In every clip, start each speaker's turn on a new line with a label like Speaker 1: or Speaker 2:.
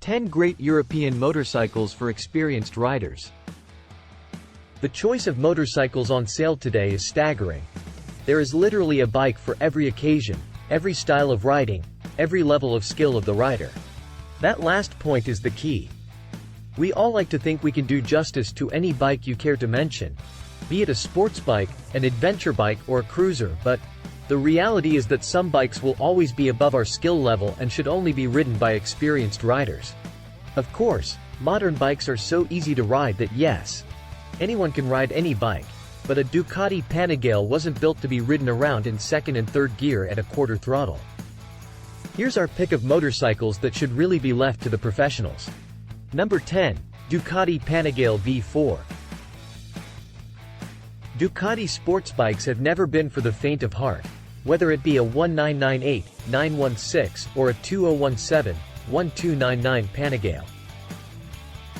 Speaker 1: 10 Great European Motorcycles for Experienced Riders. The choice of motorcycles on sale today is staggering. There is literally a bike for every occasion, every style of riding, every level of skill of the rider. That last point is the key. We all like to think we can do justice to any bike you care to mention, be it a sports bike, an adventure bike, or a cruiser, but the reality is that some bikes will always be above our skill level and should only be ridden by experienced riders. Of course, modern bikes are so easy to ride that yes, anyone can ride any bike, but a Ducatipanigale wasn't built to be ridden around in second and third gear at a quarter throttle. Here's our pick of motorcycles that should really be left to the professionals. Number 10. Ducatipanigale V4. Ducati sports bikes have never been for the faint of heart, whether it be a 1998, 916, or a 2017, 1299 Panigale.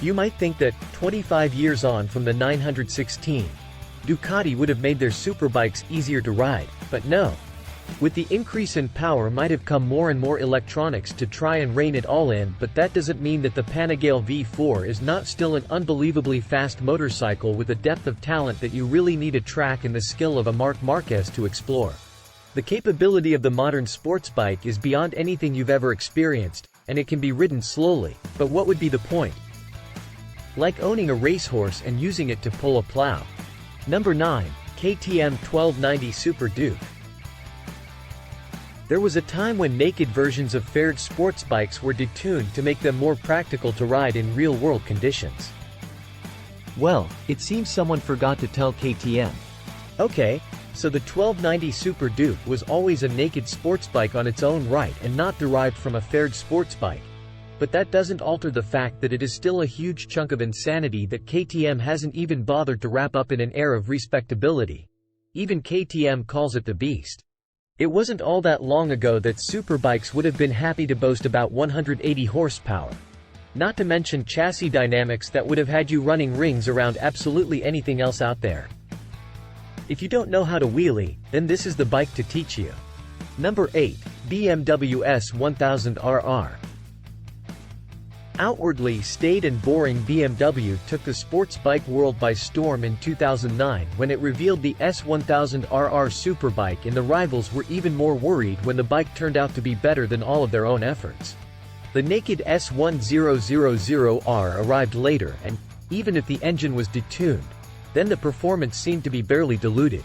Speaker 1: You might think that, 25 years on from the 916, Ducati would have made their superbikes easier to ride, but no. With the increase in power might have come more and more electronics to try and rein it all in, but that doesn't mean that the Panigale V4 is not still an unbelievably fast motorcycle with a depth of talent that you really need a track and the skill of a Marc Marquez to explore. The capability of the modern sports bike is beyond anything you've ever experienced, and it can be ridden slowly, but what would be the point? Like owning a racehorse and using it to pull a plow. Number 9. KTM 1290 Super Duke. There was a time when naked versions of fared sports bikes were detuned to make them more practical to ride in real-world conditions. Well, it seems someone forgot to tell KTM. Okay, so the 1290 Super Duke was always a naked sports bike on its own right and not derived from a fared sports bike. But that doesn't alter the fact that it is still a huge chunk of insanity that KTM hasn't even bothered to wrap up in an air of respectability. Even KTM calls it the beast. It wasn't all that long ago that superbikes would have been happy to boast about 180 horsepower. Not to mention chassis dynamics that would have had you running rings around absolutely anything else out there. If you don't know how to wheelie, then this is the bike to teach you. Number 8. BMW S1000 RR. Outwardly staid and boring, BMW took the sports bike world by storm in 2009 when it revealed the S1000 RR superbike, and the rivals were even more worried when the bike turned out to be better than all of their own efforts. The naked S1000R arrived later, and even if the engine was detuned, then the performance seemed to be barely diluted.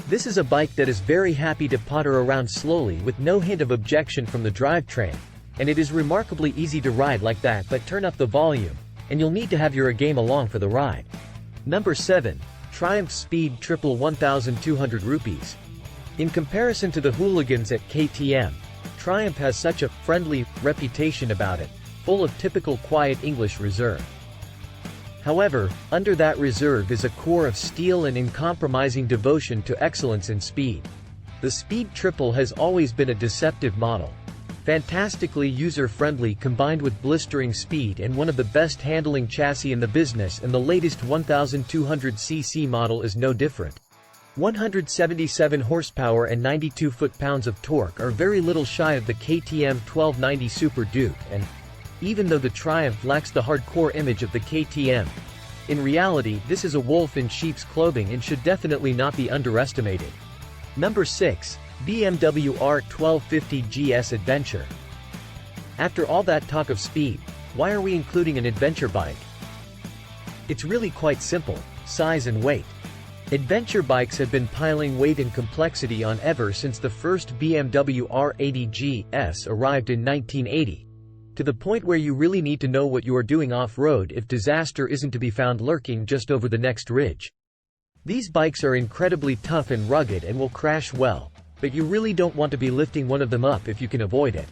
Speaker 1: This is a bike that is very happy to potter around slowly with no hint of objection from the drivetrain. And it is remarkably easy to ride like that, but turn up the volume, and you'll need to have your A-game along for the ride. Number 7. Triumph Speed Triple 1200 rupees. In comparison to the hooligans at KTM, Triumph has such a friendly reputation about it, full of typical quiet English reserve. However, under that reserve is a core of steel and uncompromising devotion to excellence in speed. The Speed Triple has always been a deceptive model. Fantastically user-friendly combined with blistering speed and one of the best handling chassis in the business, and the latest 1200cc model is no different. 177 horsepower and 92 foot-pounds of torque are very little shy of the KTM 1290 Super Duke, and even though the Triumph lacks the hardcore image of the KTM, in reality this is a wolf in sheep's clothing and should definitely not be underestimated. Number 6. BMW R 1250 GS Adventure. After all that talk of speed, why are we including an adventure bike? It's really quite simple: size and weight. Adventure bikes have been piling weight and complexity on ever since the first BMW R80 GS arrived in 1980, to the point where you really need to know what you are doing off-road if disaster isn't to be found lurking just over the next ridge. These bikes are incredibly tough and rugged and will crash well, but you really don't want to be lifting one of them up if you can avoid it.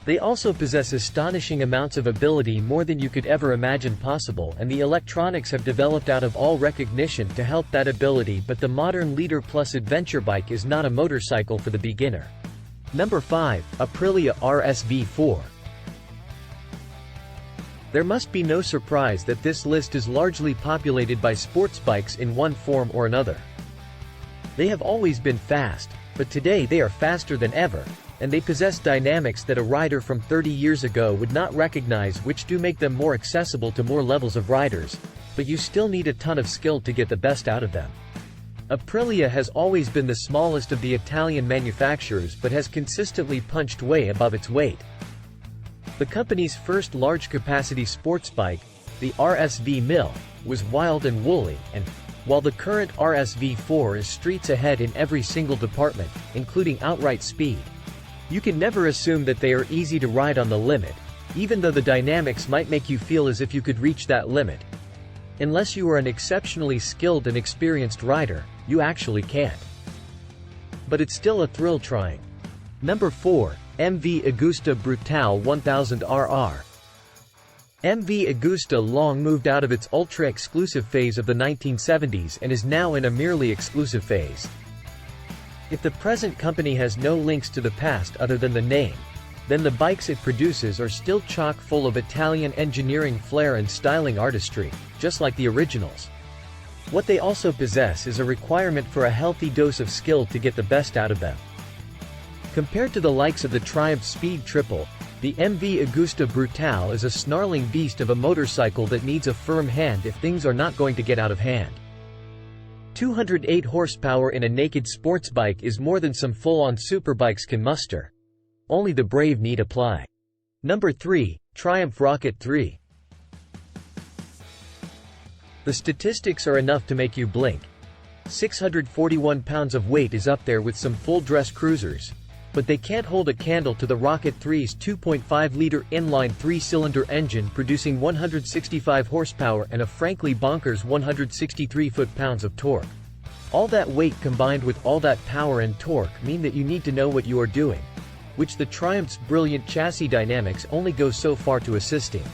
Speaker 1: They also possess astonishing amounts of ability, more than you could ever imagine possible, and the electronics have developed out of all recognition to help that ability, but the modern Leader Plus adventure bike is not a motorcycle for the beginner. Number 5. Aprilia RSV4. There must be no surprise that this list is largely populated by sports bikes in one form or another. They have always been fast, but today they are faster than ever, and they possess dynamics that a rider from 30 years ago would not recognize, which do make them more accessible to more levels of riders, but you still need a ton of skill to get the best out of them. Aprilia has always been the smallest of the Italian manufacturers but has consistently punched way above its weight. The company's first large-capacity sports bike, the RSV4, was wild and woolly, and while the current RSV4 is streets ahead in every single department, including outright speed, you can never assume that they are easy to ride on the limit, even though the dynamics might make you feel as if you could reach that limit. Unless you are an exceptionally skilled and experienced rider, you actually can't. But it's still a thrill trying. Number 4. MV Agusta Brutal 1000RR. MV Agusta long moved out of its ultra-exclusive phase of the 1970s and is now in a merely exclusive phase. If the present company has no links to the past other than the name, then the bikes it produces are still chock full of Italian engineering flair and styling artistry, just like the originals. What they also possess is a requirement for a healthy dose of skill to get the best out of them. Compared to the likes of the Triumph Speed Triple, the MV Agusta Brutal is a snarling beast of a motorcycle that needs a firm hand if things are not going to get out of hand. 208 horsepower in a naked sports bike is more than some full-on superbikes can muster. Only the brave need apply. Number 3. Triumph Rocket 3. The statistics are enough to make you blink. 641 pounds of weight is up there with some full-dress cruisers, but they can't hold a candle to the Rocket 3's 2.5-liter inline 3-cylinder engine producing 165 horsepower and a frankly bonkers 163 foot-pounds of torque. All that weight combined with all that power and torque mean that you need to know what you are doing, which the Triumph's brilliant chassis dynamics only go so far to assisting.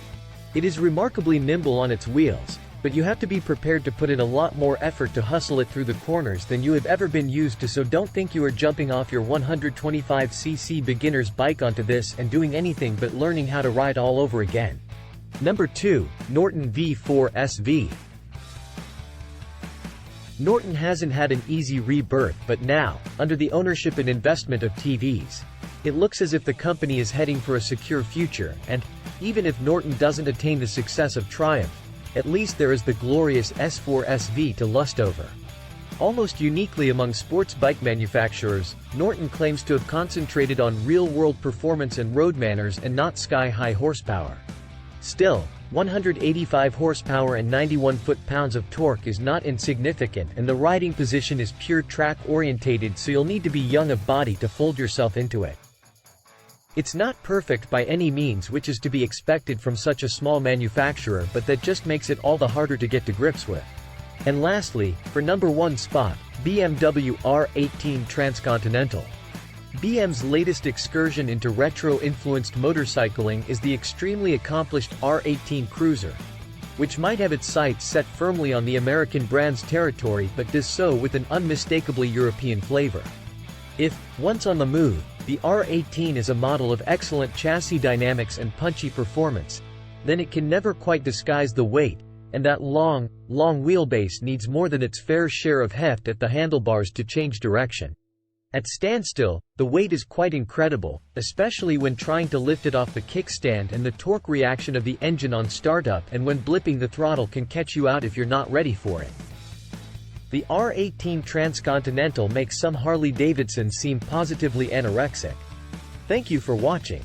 Speaker 1: It is remarkably nimble on its wheels, but you have to be prepared to put in a lot more effort to hustle it through the corners than you have ever been used to, so don't think you are jumping off your 125cc beginner's bike onto this and doing anything but learning how to ride all over again. Number 2. Norton V4 SV. Norton hasn't had an easy rebirth, but now, under the ownership and investment of TVs, it looks as if the company is heading for a secure future, and even if Norton doesn't attain the success of Triumph, at least there is the glorious S4 SV to lust over. Almost uniquely among sports bike manufacturers, Norton claims to have concentrated on real-world performance and road manners and not sky-high horsepower. Still, 185 horsepower and 91 foot-pounds of torque is not insignificant, and the riding position is pure track-orientated, so you'll need to be young of body to fold yourself into it. It's not perfect by any means, which is to be expected from such a small manufacturer, but that just makes it all the harder to get to grips with. And lastly, for number 1 spot, BMW R18 Transcontinental. BM's latest excursion into retro-influenced motorcycling is the extremely accomplished R18 Cruiser, which might have its sights set firmly on the American brand's territory but does so with an unmistakably European flavor. If, once on the move, the R18 is a model of excellent chassis dynamics and punchy performance, then it can never quite disguise the weight, and that long wheelbase needs more than its fair share of heft at the handlebars to change direction. At standstill, the weight is quite incredible, especially when trying to lift it off the kickstand, and the torque reaction of the engine on startup and when blipping the throttle can catch you out if you're not ready for it. The R18 Transcontinental makes some Harley-Davidsons seem positively anorexic. Thank you for watching.